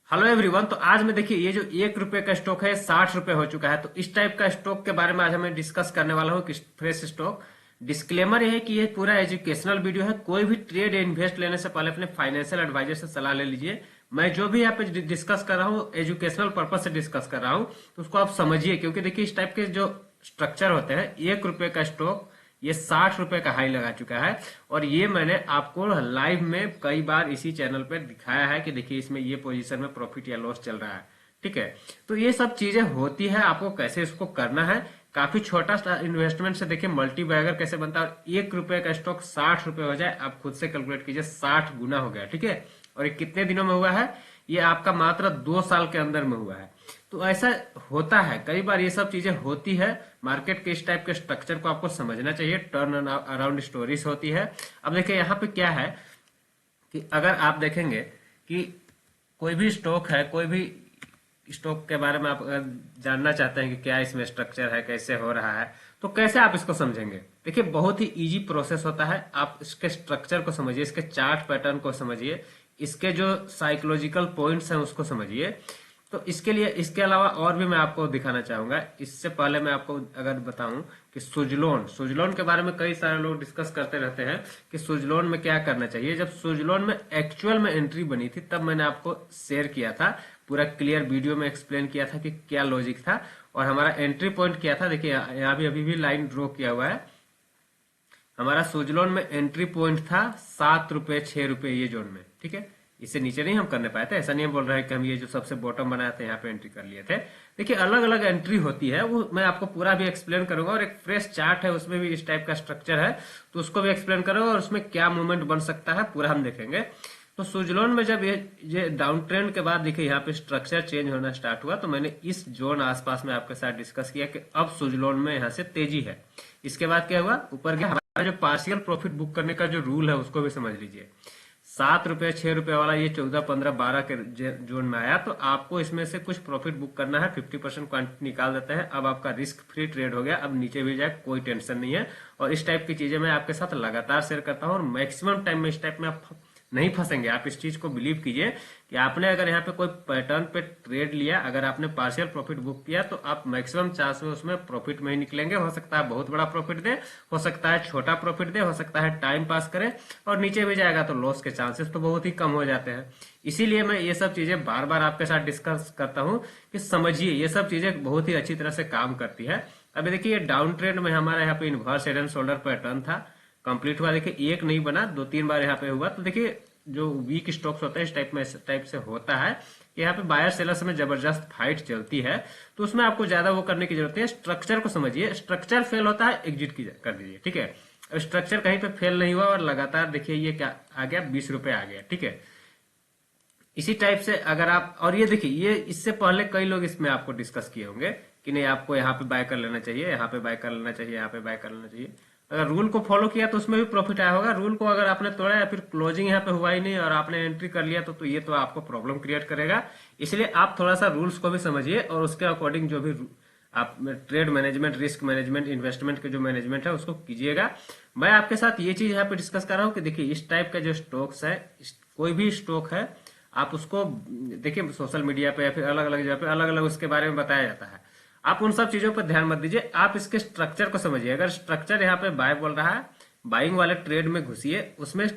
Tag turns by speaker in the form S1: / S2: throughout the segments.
S1: Hello everyone. तो आज में देखिए ये जो 1 रुपए का स्टॉक है 60 रुपए हो चुका है। तो इस टाइप का स्टॉक के बारे में आज हमें डिस्कस करने वाला हूँ कि फ्रेश स्टॉक। डिस्क्लेमर ये है कि ये पूरा एजुकेशनल वीडियो है। कोई भी ट्रेड या इन्वेस्ट लेने से पहले अपने फाइनेंशियल एडवाइजर से सलाह ले लीजिए। मैं जो भी यहाँ पे डिस्कस कर रहा हूँ एजुकेशनल पर्पज से डिस्कस कर रहा हूँ, तो उसको आप समझिए, क्योंकि देखिए इस टाइप के जो स्ट्रक्चर होते हैं 1 रुपए का स्टॉक ये 60 रुपए का हाई लगा चुका है। और ये मैंने आपको लाइव में कई बार इसी चैनल पे दिखाया है कि देखिए इसमें ये पोजीशन में प्रॉफिट या लॉस चल रहा है। ठीक है, तो ये सब चीजें होती है, आपको कैसे इसको करना है। काफी छोटा इन्वेस्टमेंट से देखिए मल्टी बैगर कैसे बनता है। और 1 रुपए का स्टॉक 60 रुपए हो जाए, आप खुद से कैलकुलेट कीजिए, 60 गुना हो गया। ठीक है, और ये कितने दिनों में हुआ है? ये आपका मात्र 2 साल के अंदर में हुआ है। तो ऐसा होता है, कई बार ये सब चीजें होती है। मार्केट के इस टाइप के स्ट्रक्चर को आपको समझना चाहिए। टर्न अराउंड स्टोरीज होती है। अब देखिए यहाँ पे क्या है कि अगर आप देखेंगे कि कोई भी स्टॉक है, कोई भी स्टॉक के बारे में आप अगर जानना चाहते हैं कि क्या इसमें स्ट्रक्चर है, कैसे हो रहा है, तो कैसे आप इसको समझेंगे? देखिए बहुत ही इजी प्रोसेस होता है। आप इसके स्ट्रक्चर को समझिए, इसके चार्ट पैटर्न को समझिए, इसके जो साइकोलॉजिकल पॉइंट्स हैं उसको समझिए। तो इसके लिए, इसके अलावा और भी मैं आपको दिखाना चाहूंगा। इससे पहले मैं आपको अगर बताऊं कि सुजलोन सुजलोन के बारे में कई सारे लोग डिस्कस करते रहते हैं कि सुजलोन में क्या करना चाहिए। जब सुजलोन में एक्चुअल में एंट्री बनी थी तब मैंने आपको शेयर किया था, पूरा क्लियर वीडियो में एक्सप्लेन किया था कि क्या लॉजिक था और हमारा एंट्री पॉइंट क्या था। देखिए यहाँ भी अभी भी लाइन ड्रॉ किया हुआ है। हमारा सुजलोन में एंट्री पॉइंट था 7 रुपए 6 रुपए ये जोन में। ठीक है, इससे नीचे नहीं हम करने पाए थे। ऐसा नहीं हम बोल रहे हैं कि हम ये जो सबसे बॉटम बनाए थे यहाँ पे एंट्री कर लिए थे। देखिए अलग अलग एंट्री होती है, वो मैं आपको पूरा भी एक्सप्लेन करूंगा। और एक फ्रेश चार्ट है उसमें भी इस टाइप का स्ट्रक्चर है, तो उसको भी एक्सप्लेन करूंगा और उसमें क्या मूवमेंट बन सकता है पूरा हम देखेंगे। तो सुजलोन में जब ये डाउन ट्रेंड के बाद देखिए यहाँ पे स्ट्रक्चर चेंज होना स्टार्ट हुआ, तो मैंने इस जोन आसपास में आपके साथ डिस्कस किया कि अब सुजलोन में यहाँ से तेजी है। इसके बाद क्या हुआ, ऊपर गया। हमारा जो पार्शियल प्रॉफिट बुक करने का जो रूल है उसको भी समझ लीजिए। 7 रुपए 6 रुपए वाला ये 14 15 12 के जोन में आया, तो आपको इसमें से कुछ प्रॉफिट बुक करना है। 50% क्वांटिटी निकाल देते हैं। अब आपका रिस्क फ्री ट्रेड हो गया, अब नीचे भी जाए कोई टेंशन नहीं है। और इस टाइप की चीजें मैं आपके साथ लगातार शेयर करता हूँ और मैक्सिमम टाइम में इस टाइप में आप नहीं फंसेंगे। आप इस चीज को बिलीव कीजिए कि आपने अगर यहाँ पे कोई पैटर्न पे ट्रेड लिया, अगर आपने पार्शियल प्रॉफिट बुक किया, तो आप मैक्सिमम चांस में उसमें प्रॉफिट में ही निकलेंगे। हो सकता है बहुत बड़ा प्रॉफिट दे, हो सकता है छोटा प्रॉफिट दे, हो सकता है टाइम पास करे, और नीचे भी जाएगा तो लॉस के चांसेस तो बहुत ही कम हो जाते हैं। इसीलिए मैं ये सब चीजें बार बार आपके साथ डिस्कस करता हूँ कि समझिए ये सब चीजें बहुत ही अच्छी तरह से काम करती है। अभी देखिए ये डाउन ट्रेंड में हमारा यहाँ पे inverse head and shoulder pattern था, कंप्लीट हुआ। देखिए एक नहीं बना, 2 3 बार यहाँ पे हुआ। तो देखिए जो वीक स्टॉक्स होते हैं इस टाइप से होता है कि यहाँ पे बायर सेलर्स में जबरदस्त फाइट चलती है, तो उसमें आपको ज्यादा वो करने की जरूरत है। स्ट्रक्चर को समझिए, स्ट्रक्चर फेल होता है एग्जिट कर दीजिए। ठीक है, स्ट्रक्चर कहीं पे फेल नहीं हुआ और लगातार देखिए ये क्या आ गया, 20 रुपए आ गया। ठीक है, इसी टाइप से अगर आप, और ये देखिए ये इससे पहले कई लोग इसमें आपको डिस्कस किए होंगे कि नहीं आपको यहाँ पे बाय कर लेना चाहिए, यहाँ पे बाय कर लेना चाहिए, यहाँ पे बाय कर लेना चाहिए। अगर रूल को फॉलो किया तो उसमें भी प्रॉफिट आया होगा। रूल को अगर आपने तोड़ा या फिर क्लोजिंग यहाँ पे हुआ ही नहीं और आपने एंट्री कर लिया, तो ये तो आपको प्रॉब्लम क्रिएट करेगा। इसलिए आप थोड़ा सा रूल्स को भी समझिए और उसके अकॉर्डिंग जो भी आप trade management, risk management, investment के जो मैनेजमेंट है उसको कीजिएगा। मैं आपके साथ ये चीज यहाँ पे डिस्कस कर रहा हूँ कि देखिए इस टाइप का जो स्टॉक्स है, कोई भी स्टॉक है, आप उसको देखिए सोशल मीडिया पे या फिर अलग अलग जगह पे अलग अलग उसके बारे में बताया जाता है। आप उन सब चीजों पर ध्यान मत दीजिए, आप इसके स्ट्रक्चर को समझिए। अगर स्ट्रक्चर यहाँ पे बाय बोल रहा है, बाइंग वाले ट्रेड में घुसिए, उसमें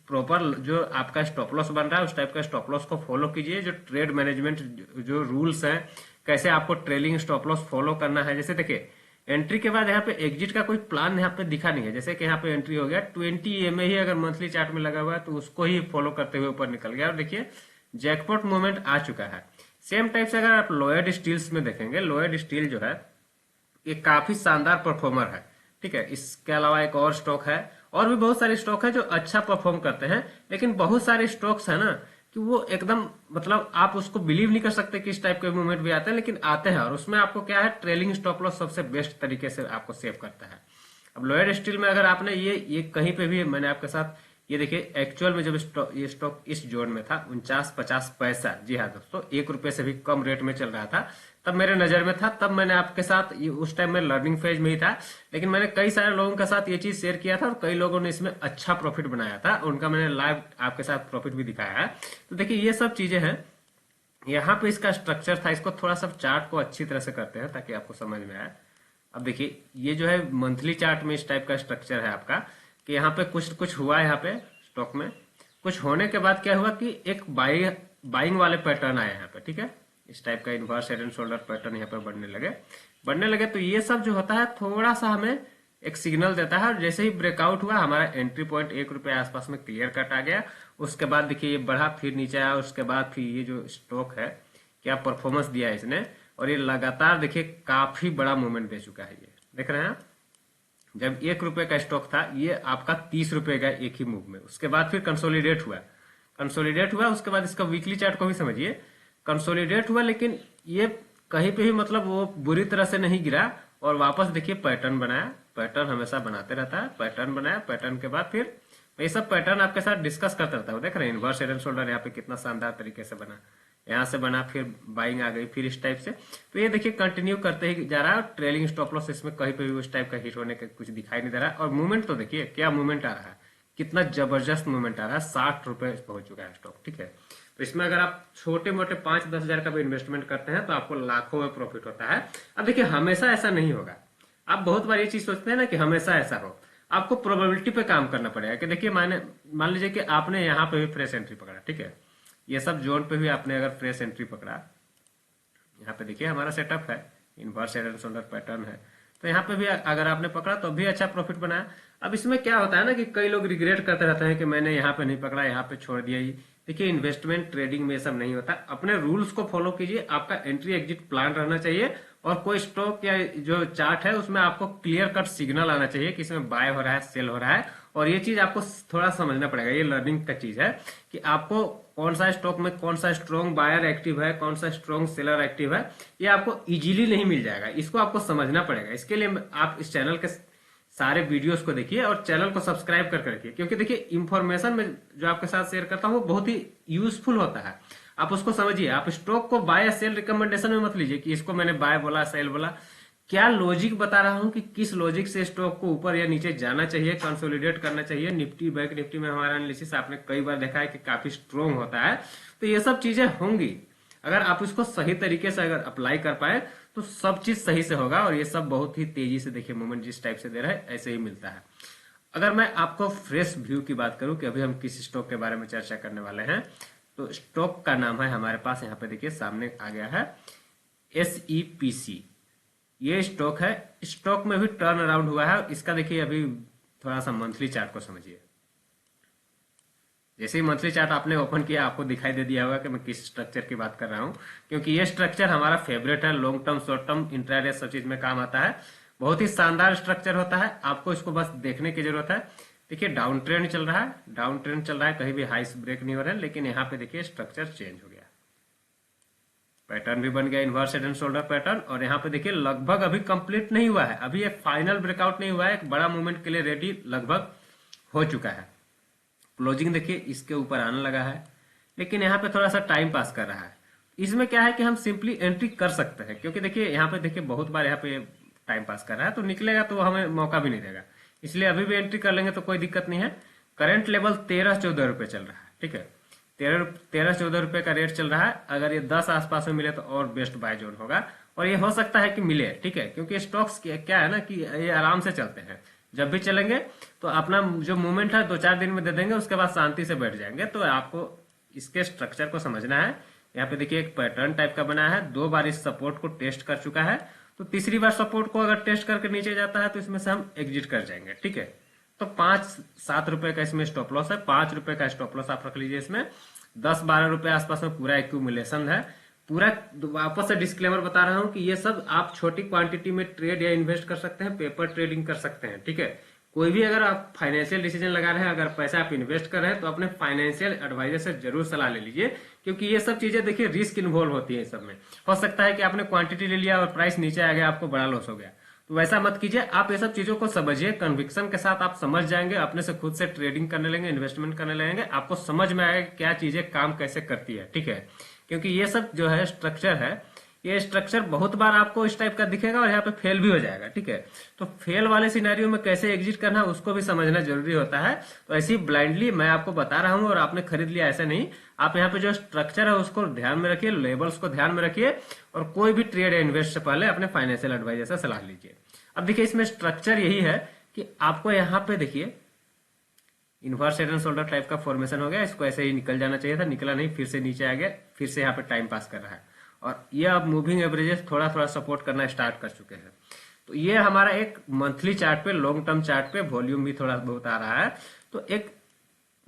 S1: प्रॉपर जो आपका स्टॉप लॉस बन रहा है उस टाइप का स्टॉप लॉस को फॉलो कीजिए। जो ट्रेड मैनेजमेंट जो रूल्स हैं, कैसे आपको ट्रेलिंग स्टॉप लॉस फॉलो करना है। जैसे देखिए एंट्री के बाद यहाँ पे एग्जिट का कोई प्लान यहाँ पे दिखा नहीं है। जैसे कि यहाँ पे एंट्री हो गया 20 EMA ही अगर मंथली चार्ट में लगा हुआ है, तो उसको ही फॉलो करते हुए ऊपर निकल गया और देखिए जैकपॉट मूवमेंट आ चुका है। सेम टाइप से अगर आप लोयड स्टील्स में देखेंगे, लोयड स्टील जो है ये काफी शानदार परफॉर्मर है। ठीक है, इसके अलावा एक और स्टॉक है, और भी बहुत सारे स्टॉक है जो अच्छा परफॉर्म करते हैं। लेकिन बहुत सारे स्टॉक्स है ना कि वो एकदम, मतलब आप उसको बिलीव नहीं कर सकते कि इस टाइप के मूवमेंट भी आते हैं, लेकिन आते हैं। और उसमें आपको क्या है, ट्रेलिंग स्टॉप लॉस सबसे बेस्ट तरीके से आपको सेव करता है। अब लोयर स्टील में अगर आपने ये कहीं पे भी, मैंने आपके साथ ये देखिए एक्चुअल में जब ये स्टॉक इस जोन में था 49-50 पैसा, जी हाँ दोस्तों 1 रुपए से भी कम रेट में चल रहा था, तब मेरे नजर में था। तब मैंने आपके साथ उस टाइम में लर्निंग फेज में ही था, लेकिन मैंने कई सारे लोगों के साथ ये चीज शेयर किया था और कई लोगों ने इसमें अच्छा प्रॉफिट बनाया था। उनका मैंने लाइव आपके साथ प्रॉफिट भी दिखाया है। तो देखिए ये सब चीजें हैं यहाँ पे इसका स्ट्रक्चर था, इसको थोड़ा सा चार्ट को अच्छी तरह से करते हैं ताकि आपको समझ में आए। अब देखिए ये जो है मंथली चार्ट में इस टाइप का स्ट्रक्चर है आपका, कि यहाँ पे कुछ कुछ हुआ है, यहाँ पे स्टॉक में कुछ होने के बाद क्या हुआ कि एक बाइंग वाले पैटर्न आए यहाँ पे, ठीक है। इस टाइप का inverse head and shoulder pattern यहाँ पे बनने लगे। तो ये सब जो होता है थोड़ा सा हमें एक सिग्नल देता है, और जैसे ही ब्रेकआउट हुआ हमारा एंट्री पॉइंट 1 रुपये आसपास में क्लियर कट आ गया। उसके बाद देखिए ये बढ़ा, फिर नीचे आया, उसके बाद फिर ये जो स्टॉक है क्या परफॉर्मेंस दिया है इसने, और ये लगातार देखिए काफी बड़ा मूवमेंट दे चुका है। ये देख रहे हैं आप, जब 1 रुपए का स्टॉक था ये आपका 30 रुपए का एक ही मूव में, उसके बाद फिर कंसोलिडेट हुआ। उसके बाद इसका वीकली चार्ट को भी समझिए, कंसोलिडेट हुआ, लेकिन ये कहीं पे भी मतलब वो बुरी तरह से नहीं गिरा, और वापस देखिए पैटर्न बनाया। पैटर्न हमेशा बनाते रहता है, पैटर्न बनाया, पैटर्न के बाद फिर ये सब पैटर्न आपके साथ डिस्कस करता रहता है। देख रहे हैं इन्वर्स हेड एंड शोल्डर यहाँ पे कितना शानदार तरीके से बना, यहाँ से बना, फिर बाइंग आ गई, फिर इस टाइप से। तो ये देखिए कंटिन्यू करते ही जा रहा है, और ट्रेलिंग स्टॉप लॉस इसमें कहीं पे भी उस टाइप का हिट होने का कुछ दिखाई नहीं दे रहा है। और मूवमेंट तो देखिए क्या मूवमेंट आ रहा है, कितना जबरदस्त मूवमेंट आ रहा है, 60 रुपए पहुंच चुका है स्टॉक, ठीक है। तो इसमें अगर आप छोटे मोटे 5-10 हजार का भी इन्वेस्टमेंट करते हैं तो आपको लाखों में प्रॉफिट होता है। अब देखिए हमेशा ऐसा नहीं होगा, आप बहुत बार ये चीज सोचते हैं ना कि हमेशा ऐसा हो, आपको प्रोबेबिलिटी पे काम करना पड़ेगा। कि देखिए मान लीजिए कि आपने यहाँ पे भी फ्रेश एंट्री पकड़ा, ठीक है, ये सब जोन पे भी आपने अगर फ्रेश एंट्री पकड़ा, यहाँ पे देखिए हमारा सेटअप है, inverse head and shoulder pattern है, तो यहाँ पे भी अगर आपने पकड़ा तो भी अच्छा प्रॉफिट बनाया। अब इसमें क्या होता है ना कि कई लोग रिग्रेट करते रहते हैं कि मैंने यहाँ पे नहीं पकड़ा, यहाँ पे छोड़ दिया। देखिए इन्वेस्टमेंट ट्रेडिंग में ये सब नहीं होता, अपने रूल्स को फॉलो कीजिए, आपका एंट्री एग्जिट प्लान रहना चाहिए, और कोई स्टॉक या जो चार्ट है उसमें आपको क्लियर कट सिग्नल आना चाहिए कि इसमें बाय हो रहा है, सेल हो रहा है। और ये चीज आपको थोड़ा समझना पड़ेगा, ये लर्निंग का चीज है कि आपको कौन सा स्टॉक में कौन सा स्ट्रॉन्ग बायर एक्टिव है, कौन सा स्ट्रॉन्ग सेलर एक्टिव है, ये आपको इजीली नहीं मिल जाएगा, इसको आपको समझना पड़ेगा। इसके लिए आप इस चैनल के सारे वीडियोस को देखिए और चैनल को सब्सक्राइब करके रखिए, क्योंकि देखिए इंफॉर्मेशन में जो आपके साथ शेयर करता हूँ वो बहुत ही यूजफुल होता है, आप उसको समझिए। आप स्टॉक को बाय या सेल रिकमेंडेशन में मत लीजिए कि इसको मैंने बाय बोला, सेल बोला, क्या लॉजिक बता रहा हूं कि किस लॉजिक से स्टॉक को ऊपर या नीचे जाना चाहिए, कंसोलिडेट करना चाहिए। निफ्टी बैंक निफ्टी में हमारा एनालिसिस आपने कई बार देखा है कि काफी स्ट्रॉन्ग होता है, तो ये सब चीजें होंगी। अगर आप इसको सही तरीके से अगर अप्लाई कर पाए तो सब चीज सही से होगा, और ये सब बहुत ही तेजी से देखिए मूवमेंट जिस टाइप से दे रहा है ऐसे ही मिलता है। अगर मैं आपको फ्रेश व्यू की बात करूं कि अभी हम किस स्टॉक के बारे में चर्चा करने वाले हैं, तो स्टॉक का नाम है हमारे पास यहाँ पे देखिए सामने आ गया है SEPC। ये स्टॉक है, स्टॉक में भी टर्न अराउंड हुआ है। इसका देखिए अभी थोड़ा सा मंथली चार्ट को समझिए। जैसे ही मंथली चार्ट आपने ओपन किया आपको दिखाई दे दिया होगा कि मैं किस स्ट्रक्चर की बात कर रहा हूं, क्योंकि ये स्ट्रक्चर हमारा फेवरेट है। Long term, short term, intraday सब चीज में काम आता है। बहुत ही शानदार स्ट्रक्चर होता है, आपको इसको बस देखने की जरूरत है। देखिए डाउन ट्रेंड चल रहा है, डाउन ट्रेंड चल रहा है, कहीं भी हाइस ब्रेक नहीं हो रहा है, लेकिन यहाँ पे देखिए स्ट्रक्चर चेंज हो गया, पैटर्न भी बन गया inverse head and shoulder pattern. और यहाँ पे देखिए लगभग अभी कंप्लीट नहीं हुआ है, अभी एक फाइनल ब्रेकआउट नहीं हुआ है, एक बड़ा मूवमेंट के लिए रेडी लगभग हो चुका है। क्लोजिंग देखिए इसके ऊपर आने लगा है, लेकिन यहाँ पे थोड़ा सा टाइम पास कर रहा है। इसमें क्या है कि हम सिंपली एंट्री कर सकते हैं, क्योंकि देखिए यहाँ पे देखिए बहुत बार यहाँ पे टाइम पास कर रहा है, तो निकलेगा तो हमें मौका भी नहीं देगा, इसलिए अभी भी एंट्री कर लेंगे तो कोई दिक्कत नहीं है। करंट लेवल 13-14 रुपए चल रहा है, ठीक है, 13-14 रुपए का रेट चल रहा है। अगर ये 10 आसपास में मिले तो और बेस्ट बाय जोन होगा, और ये हो सकता है कि मिले, ठीक है, क्योंकि स्टॉक्स क्या है ना कि ये आराम से चलते हैं, जब भी चलेंगे तो अपना जो मूवमेंट है 2-4 दिन में दे देंगे, उसके बाद शांति से बैठ जाएंगे। तो आपको इसके स्ट्रक्चर को समझना है। यहाँ पे देखिए एक पैटर्न टाइप का बना है, 2 बार इस सपोर्ट को टेस्ट कर चुका है, तो तीसरी बार सपोर्ट को अगर टेस्ट करके नीचे जाता है तो इसमें से हम एग्जिट कर जाएंगे, ठीक है। तो 5-7 रुपए का इसमें स्टॉप लॉस है, 5 रुपए का स्टॉप लॉस आप रख लीजिए। इसमें 10-12 रुपए आसपास में पूरा एक्यूमुलेशन है। पूरा वापस से डिस्क्लेमर बता रहा हूं कि ये सब आप छोटी क्वांटिटी में ट्रेड या इन्वेस्ट कर सकते हैं, पेपर ट्रेडिंग कर सकते हैं, ठीक है। कोई भी अगर आप फाइनेंशियल डिसीजन लगा रहे हैं, अगर पैसा आप इन्वेस्ट कर रहे हैं, तो अपने फाइनेंशियल एडवाइजर से जरूर सलाह ले लीजिए, क्योंकि ये सब चीजें देखिए रिस्क इन्वॉल्व होती है। सब में हो सकता है कि आपने क्वांटिटी ले लिया और प्राइस नीचे आ गया, आपको बड़ा लॉस हो गया, तो वैसा मत कीजिए। आप ये सब चीजों को समझिए, कन्विक्शन के साथ आप समझ जाएंगे, अपने से खुद से ट्रेडिंग करने लगेंगे, इन्वेस्टमेंट करने लगेंगे, आपको समझ में आएगा क्या चीजें काम कैसे करती है, ठीक है। क्योंकि ये सब जो है स्ट्रक्चर है, ये स्ट्रक्चर बहुत बार आपको इस टाइप का दिखेगा और यहाँ पे फेल भी हो जाएगा, ठीक है। तो फेल वाले सिनेरियो में कैसे एग्जिट करना है उसको भी समझना जरूरी होता है। तो ऐसे ही ब्लाइंडली मैं आपको बता रहा हूँ और आपने खरीद लिया ऐसा नहीं। आप यहाँ पे जो स्ट्रक्चर है उसको ध्यान में रखिए, लेबल्स को ध्यान में रखिए, और कोई भी ट्रेड या इन्वेस्ट से पहले अपने फाइनेंशियल एडवाइजर से सलाह लीजिए। अब देखिए इसमें स्ट्रक्चर यही है कि आपको यहाँ पे देखिए inverse head and shoulder type का फॉर्मेशन हो गया, इसको ऐसे ही निकल जाना चाहिए था, निकला नहीं, फिर से नीचे आ गया, फिर से यहाँ पे टाइम पास कर रहा है, और ये अब मूविंग एवरेजेस थोड़ा थोड़ा सपोर्ट करना स्टार्ट कर चुके हैं। तो ये हमारा एक मंथली चार्ट पे, लॉन्ग टर्म चार्ट पे वॉल्यूम भी थोड़ा बहुत आ रहा है, तो एक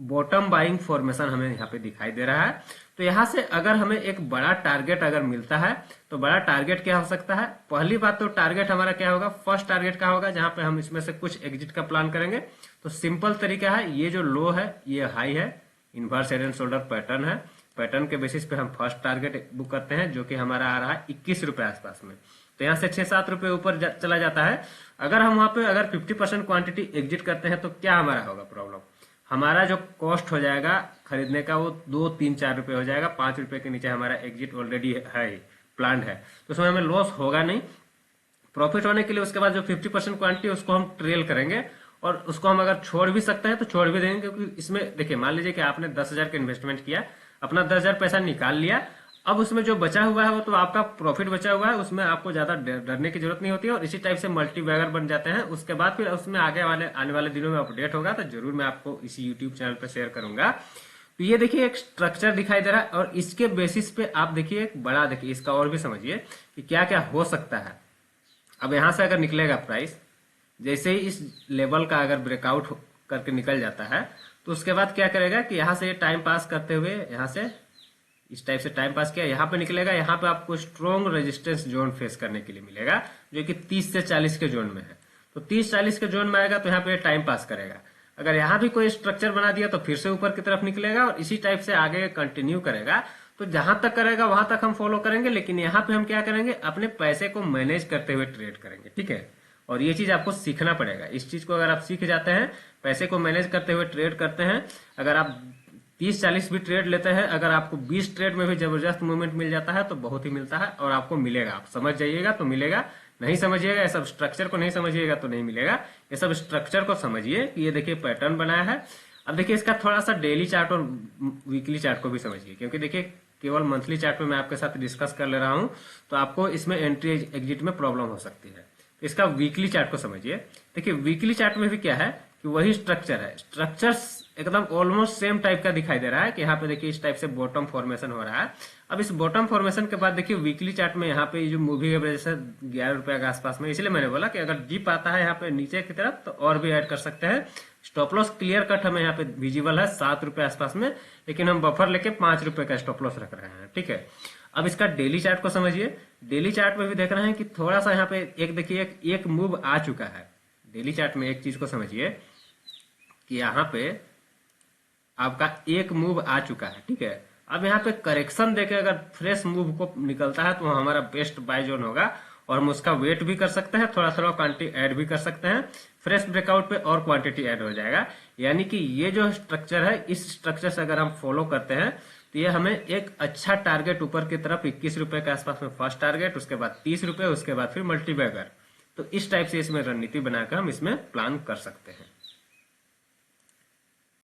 S1: बॉटम बाइंग फॉर्मेशन हमें यहाँ पे दिखाई दे रहा है। तो यहाँ से अगर हमें एक बड़ा टारगेट अगर मिलता है तो बड़ा टारगेट क्या हो सकता है? पहली बात तो टारगेट हमारा क्या होगा, फर्स्ट टारगेट क्या होगा जहां पे हम इसमें से कुछ एग्जिट का प्लान करेंगे। तो सिंपल तरीका है, ये जो लो है ये हाई है, inverse head and shoulder pattern है, पैटर्न के बेसिस पे हम फर्स्ट टारगेट बुक करते हैं जो कि हमारा आ रहा है 21 रुपए आसपास में। तो यहाँ से 6-7 रुपए ऊपर चला जाता है। अगर हम वहां पे अगर 50% क्वांटिटी एग्जिट करते हैं तो क्या हमारा होगा प्रॉब्लम, हमारा जो कॉस्ट हो जाएगा खरीदने का वो 2-3-4 रुपए हो जाएगा, 5 रुपए के नीचे हमारा एग्जिट ऑलरेडी है, प्लान है, तो उसमें हमें लॉस होगा नहीं। प्रॉफिट होने के लिए उसके बाद जो 50% क्वांटिटी उसको हम ट्रेल करेंगे, और उसको हम अगर छोड़ भी सकते हैं तो छोड़ भी देंगे, क्योंकि इसमें देखिए मान लीजिए कि आपने 10,000 का इन्वेस्टमेंट किया, अपना 10,000 पैसा निकाल लिया, अब उसमें जो बचा हुआ है वो तो आपका प्रॉफिट बचा हुआ है, उसमें आपको ज्यादा डरने की जरूरत नहीं होती है, और इसी टाइप से मल्टी बैगर बन जाते हैं। उसके बाद फिर उसमें आने वाले दिनों में अपडेट होगा तो जरूर मैं आपको इसी यूट्यूब चैनल पर शेयर करूंगा। तो ये देखिए एक स्ट्रक्चर दिखाई दे रहा है, और इसके बेसिस पे आप देखिए एक बड़ा, देखिए इसका और भी समझिए कि क्या क्या हो सकता है। अब यहां से अगर निकलेगा प्राइस, जैसे ही इस लेवल का अगर ब्रेकआउट करके निकल जाता है तो उसके बाद क्या करेगा कि यहाँ से ये टाइम पास करते हुए यहाँ से इस टाइप से टाइम पास किया, यहाँ पे निकलेगा, यहाँ पे आपको स्ट्रॉन्ग रेजिस्टेंस जोन फेस करने के लिए मिलेगा जो कि 30 से 40 के जोन में है। तो 30-40 के जोन में आएगा तो यहाँ पे टाइम पास करेगा। अगर यहाँ भी कोई स्ट्रक्चर बना दिया तो फिर से ऊपर की तरफ निकलेगा और इसी टाइप से आगे कंटिन्यू करेगा। तो जहां तक करेगा वहां तक हम फॉलो करेंगे, लेकिन यहाँ पे हम क्या करेंगे, अपने पैसे को मैनेज करते हुए ट्रेड करेंगे, ठीक है। और ये चीज आपको सीखना पड़ेगा। इस चीज को अगर आप सीख जाते हैं, पैसे को मैनेज करते हुए ट्रेड करते हैं, अगर आप 30-40 भी ट्रेड लेते हैं, अगर आपको 20 ट्रेड में भी जबरदस्त मूवमेंट मिल जाता है तो बहुत ही मिलता है, और आपको मिलेगा। आप समझ जाइएगा तो मिलेगा, नहीं समझिएगा, ये सब स्ट्रक्चर को नहीं समझिएगा तो नहीं मिलेगा। ये सब स्ट्रक्चर को समझिए कि ये देखिए पैटर्न बनाया है। अब देखिए इसका थोड़ा सा डेली चार्ट और वीकली चार्ट को भी समझिए, क्योंकि देखिए केवल मंथली चार्ट में मैं आपके साथ डिस्कस कर ले रहा हूं तो आपको इसमें एंट्री एग्जिट में प्रॉब्लम हो सकती है। तो इसका वीकली चार्ट को समझिए। देखिए वीकली चार्ट में भी क्या है कि वही स्ट्रक्चर है, स्ट्रक्चर्स एकदम ऑलमोस्ट सेम टाइप का दिखाई दे रहा है कि यहाँ पे देखिए इस टाइप से बॉटम फॉर्मेशन हो रहा है। अब इस बॉटम फॉर्मेशन के बाद देखिए वीकली चार्ट में यहाँ पे जो मूविंग एवरेज है 11 रुपए के आसपास में, इसलिए मैंने बोला कि अगर डिप आता है यहाँ पे नीचे की तरफ तो और भी ऐड कर सकते हैं। स्टॉप लॉस क्लियर कट हमें यहाँ पे विजिबल है 7 रुपए आसपास में, लेकिन हम बफर लेके 5 रुपए का स्टॉप लॉस रख रहे हैं, ठीक है। अब इसका डेली चार्ट को समझिए। डेली चार्ट में भी देख रहे हैं कि थोड़ा सा यहाँ पे एक देखिए एक मूव आ चुका है। डेली चार्ट में एक चीज को समझिए कि यहाँ पे आपका एक मूव आ चुका है, ठीक है। अब यहाँ पे करेक्शन देके अगर फ्रेश मूव को निकलता है तो हमारा बेस्ट बाय जोन होगा, और हम उसका वेट भी कर सकते हैं, थोड़ा थोड़ा क्वांटिटी ऐड भी कर सकते हैं। फ्रेश ब्रेकआउट पे और क्वांटिटी ऐड हो जाएगा। यानी कि ये जो स्ट्रक्चर है, इस स्ट्रक्चर से अगर हम फॉलो करते हैं तो ये हमें एक अच्छा टारगेट ऊपर की तरफ 21 रुपए के आसपास में फर्स्ट टारगेट, उसके बाद 30 रुपए, उसके बाद फिर मल्टीबैगर। तो इस टाइप से इसमें रणनीति बनाकर हम इसमें प्लान कर सकते हैं।